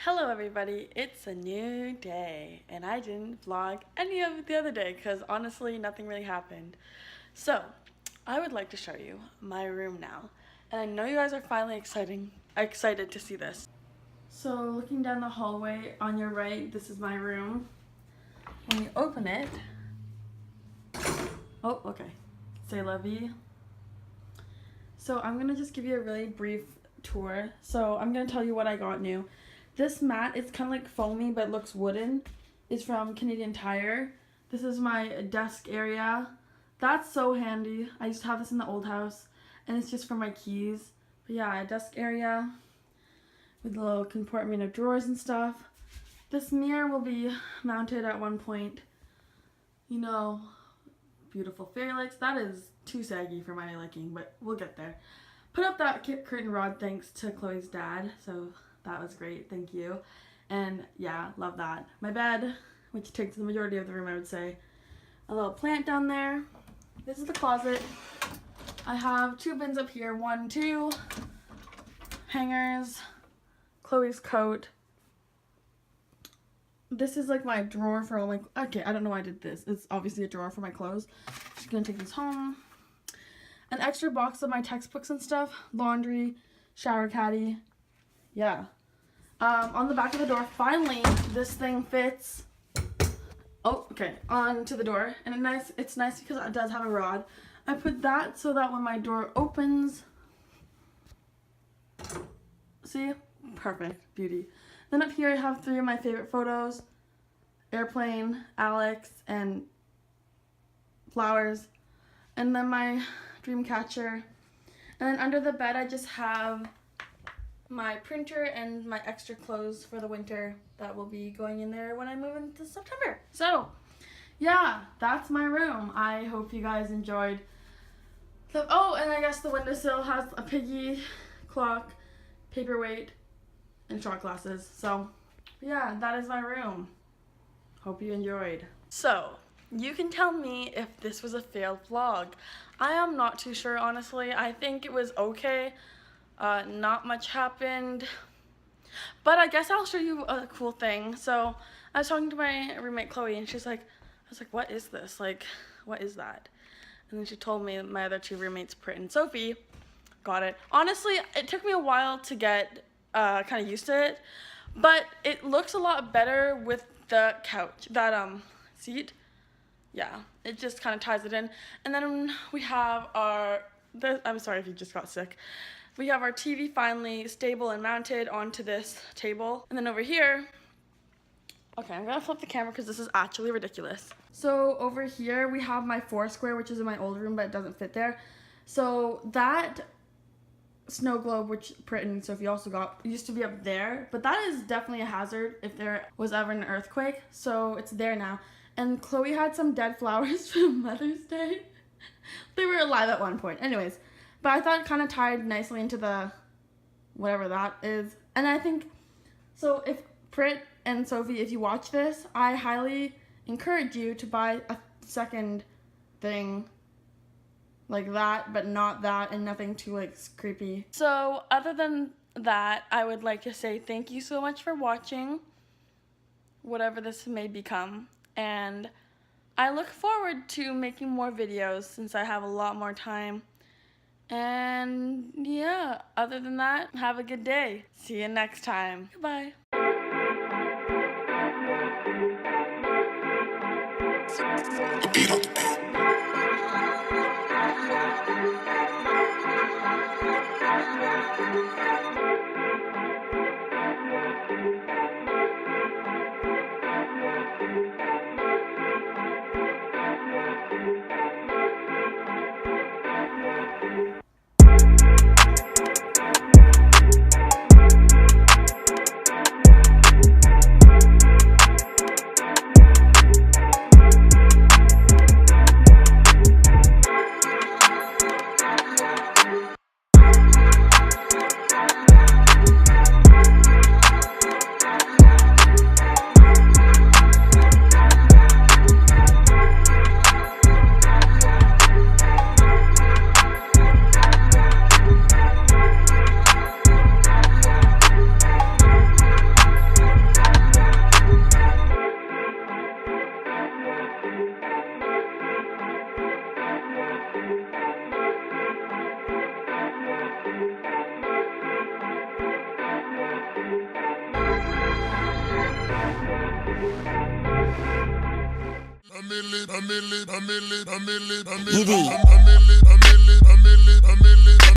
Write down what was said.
Hello everybody, it's a new day, and I didn't vlog any of the other day because honestly nothing really happened. So, I would like to show you my room now, and I know you guys are finally excited to see this. So, looking down the hallway on your right, this is my room. When you open it, oh, okay, c'est la vie. So, I'm gonna just give you a really brief tour. So, I'm gonna tell you what I got new. This mat, it's kind of like foamy but looks wooden, is from Canadian Tire. This is my desk area. That's so handy. I used to have this in the old house, and it's just for my keys. But yeah, a desk area with a little compartment of drawers and stuff. This mirror will be mounted at one point. You know, beautiful fairy lights. That is too saggy for my liking, but we'll get there. Put up that curtain rod thanks to Chloe's dad, so that was great, thank you. And yeah, love that. My bed, which takes the majority of the room, I would say. A little plant down there. This is the closet. I have two bins up here. 1, 2 hangers. Chloe's coat. This is like my drawer for all my, okay, I don't know why I did this. It's obviously a drawer for my clothes. Just gonna take these home. An extra box of my textbooks and stuff. Laundry, shower caddy. Yeah. On the back of the door, finally, this thing fits. Oh, okay. Onto the door, and it's nice because it does have a rod. I put that so that when my door opens, see, perfect, beauty. Then up here I have 3 of my favorite photos: airplane, Alex, and flowers, and then my dream catcher. And then under the bed I just have my printer and my extra clothes for the winter that will be going in there when I move into September. So, yeah, that's my room. I hope you guys enjoyed. Oh, and I guess the windowsill has a piggy, clock, paperweight, and shot glasses. So, yeah, that is my room. Hope you enjoyed. So, you can tell me if this was a failed vlog. I am not too sure, honestly. I think it was okay. Not much happened, but I guess I'll show you a cool thing. So I was talking to my roommate Chloe, and she's like, I was like, what is this? Like, what is that? And then she told me my other 2 roommates, Prit and Sophie, got it. Honestly, it took me a while to get kind of used to it, but it looks a lot better with the couch, that seat. Yeah, it just kind of ties it in. And then we have I'm sorry if you just got sick. We have our TV finally stable and mounted onto this table. And then over here, okay, I'm gonna flip the camera because this is actually ridiculous. So over here we have my Foursquare, which is in my old room, but it doesn't fit there. So that snow globe, which Prit and Sophie also got, used to be up there, but that is definitely a hazard if there was ever an earthquake. So it's there now. And Chloe had some dead flowers from Mother's Day. They were alive at one point. Anyways. But I thought it kind of tied nicely into the whatever that is. And I think, so if Prit and Sophie, if you watch this, I highly encourage you to buy a second thing like that, but not that, and nothing too like creepy. So other than that, I would like to say thank you so much for watching, whatever this may become. And I look forward to making more videos since I have a lot more time. And yeah, other than that, have a good day. See you next time. Goodbye. Giddy.